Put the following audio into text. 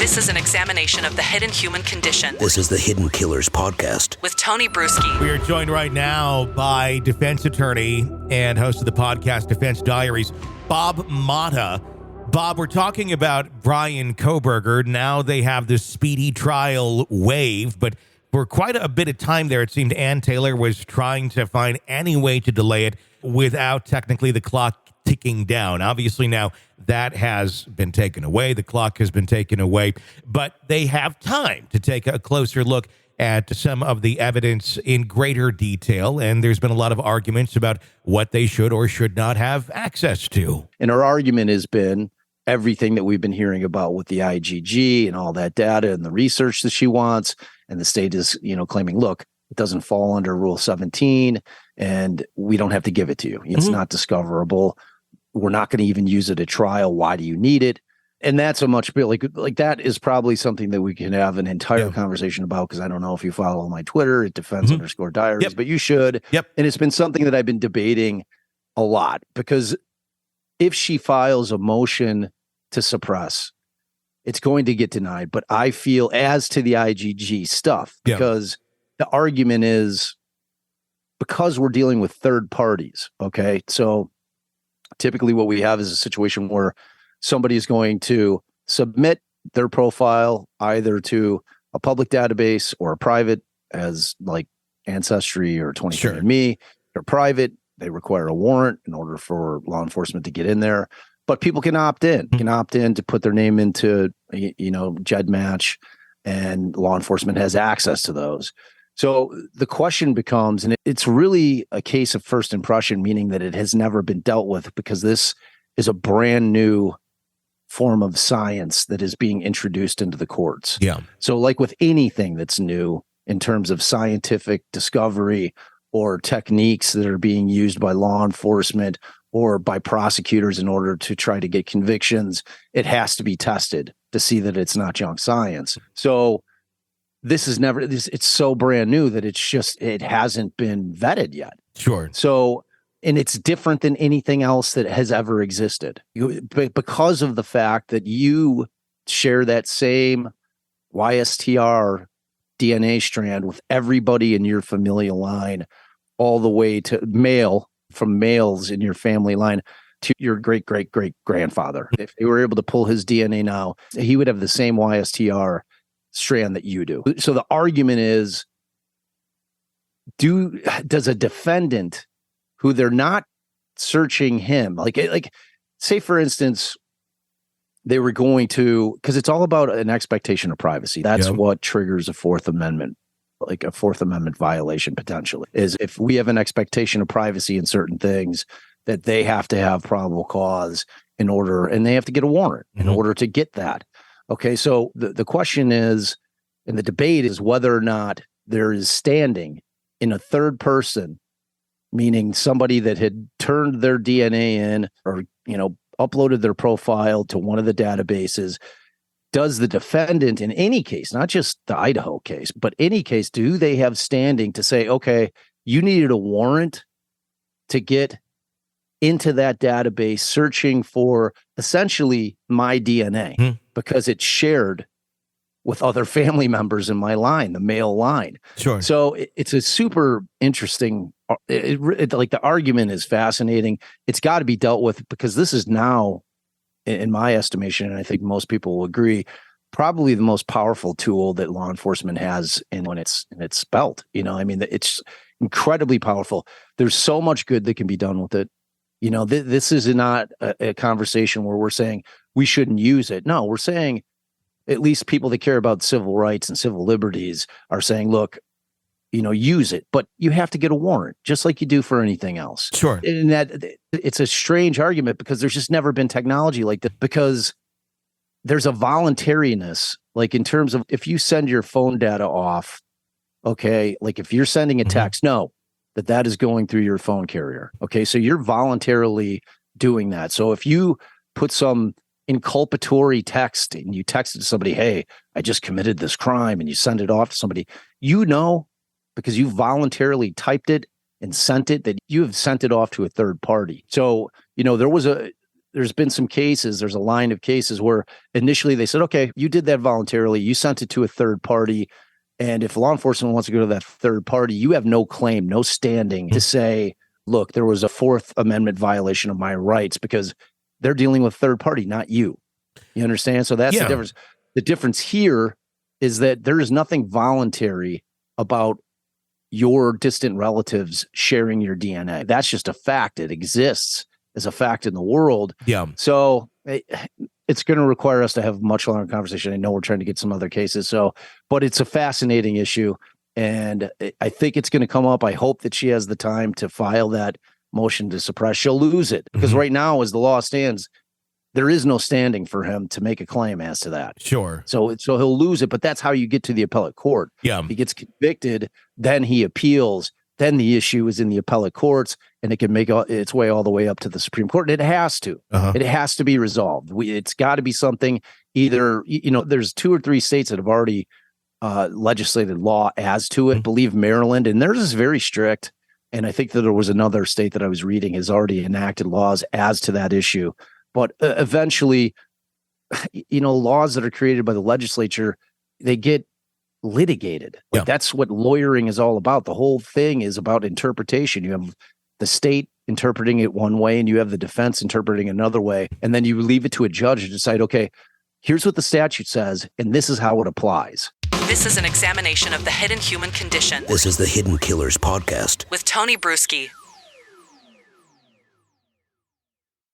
This is an examination of the hidden human condition. This is the Hidden Killers Podcast. With Tony Brueski. We are joined right now by defense attorney and host of the podcast Defense Diaries, Bob Motta. Bob, we're talking about Brian Kohberger. Now they have this speedy trial waived, but for quite a bit of time there, it seemed Ann Taylor was trying to find any way to delay it without technically the clock ticking down. Obviously now that has been taken away. The clock has been taken away, but they have time to take a closer look at some of the evidence in greater detail. And there's been a lot of arguments about what they should or should not have access to. And our argument has been everything that we've been hearing about with the IGG and all that data and the research that she wants. And the state is, claiming, look, it doesn't fall under Rule 17 and we don't have to give it to you. It's not discoverable. We're not going to even use it at trial. Why do you need it? And that's a much bit like that is probably something that we can have an entire conversation about, because I don't know if you follow my Twitter at Defense_Diaries, but you should. And it's been something that I've been debating a lot, because if she files a motion to suppress, it's going to get denied. But I feel, as to the IGG stuff, because the argument is because we're dealing with third parties. Okay. So typically what we have is a situation where somebody is going to submit their profile either to a public database or a private, as like Ancestry or 23andMe. They're private. They require a warrant in order for law enforcement to get in there. But people can opt in, to put their name into, GEDmatch, and law enforcement has access to those. So the question becomes, and it's really a case of first impression, meaning that it has never been dealt with, because this is a brand new form of science that is being introduced into the courts. So like with anything that's new in terms of scientific discovery or techniques that are being used by law enforcement or by prosecutors in order to try to get convictions, it has to be tested to see that it's not junk science. So this is it's so brand new that it hasn't been vetted yet. So, and it's different than anything else that has ever existed. Because of the fact that you share that same YSTR DNA strand with everybody in your familial line, all the way to from males in your family line to your great-great-great-grandfather. If they were able to pull his DNA now, he would have the same YSTR strand that you do. So the argument is, does a defendant who they're not searching him, like say for instance, they were going to, because it's all about an expectation of privacy. That's what triggers a Fourth Amendment, like a Fourth Amendment violation potentially, is if we have an expectation of privacy in certain things, that they have to have probable cause and they have to get a warrant in order to get that. Okay, so the question is, and the debate is whether or not there is standing in a third person, meaning somebody that had turned their DNA in or, uploaded their profile to one of the databases. Does the defendant in any case, not just the Idaho case, but any case, do they have standing to say, okay, you needed a warrant to get into that database searching for essentially my DNA because it's shared with other family members in my line, the male line. So it's a super interesting, like the argument is fascinating. It's got to be dealt with, because this is now, in my estimation, and I think most people will agree, probably the most powerful tool that law enforcement has in its belt. It's incredibly powerful. There's so much good that can be done with it. This is not a conversation where we're saying we shouldn't use it. No, we're saying, at least people that care about civil rights and civil liberties are saying, look, use it, but you have to get a warrant, just like you do for anything else. And that it's a strange argument, because there's just never been technology like that, because there's a voluntariness, like in terms of if you send your phone data off, okay, like if you're sending a text, know that is going through your phone carrier. Okay, so you're voluntarily doing that. So if you put some inculpatory text and you texted to somebody, hey, I just committed this crime, and you send it off to somebody, because you voluntarily typed it and sent it, that you have sent it off to a third party. So, there was there's been some cases, there's a line of cases where initially they said, okay, you did that voluntarily, you sent it to a third party. And if law enforcement wants to go to that third party, you have no claim, no standing to say, look, there was a Fourth Amendment violation of my rights, because they're dealing with third party, not you. You understand? So that's the difference. The difference here is that there is nothing voluntary about your distant relatives sharing your DNA. That's just a fact. It exists as a fact in the world. Yeah. So it's going to require us to have a much longer conversation. I know we're trying to get some other cases. But it's a fascinating issue. And I think it's going to come up. I hope that she has the time to file that motion to suppress. She'll lose it because right now, as the law stands, there is no standing for him to make a claim as to that. Sure. So he'll lose it, but that's how you get to the appellate court. Yeah. He gets convicted, then he appeals, then the issue is in the appellate courts, and it can make its way all the way up to the Supreme Court. And it has to. It has to be resolved. It's got to be something either, there's 2 or 3 states that have already legislated law as to it. I believe Maryland, and theirs is very strict. And I think that there was another state that I was reading has already enacted laws as to that issue. But eventually, laws that are created by the legislature, they get litigated. That's what lawyering is all about. The whole thing is about interpretation. You have the state interpreting it one way, and you have the defense interpreting another way. And then you leave it to a judge to decide, okay, here's what the statute says, and this is how it applies. This is an examination of the hidden human condition This is the Hidden Killers podcast. with Tony Brueski.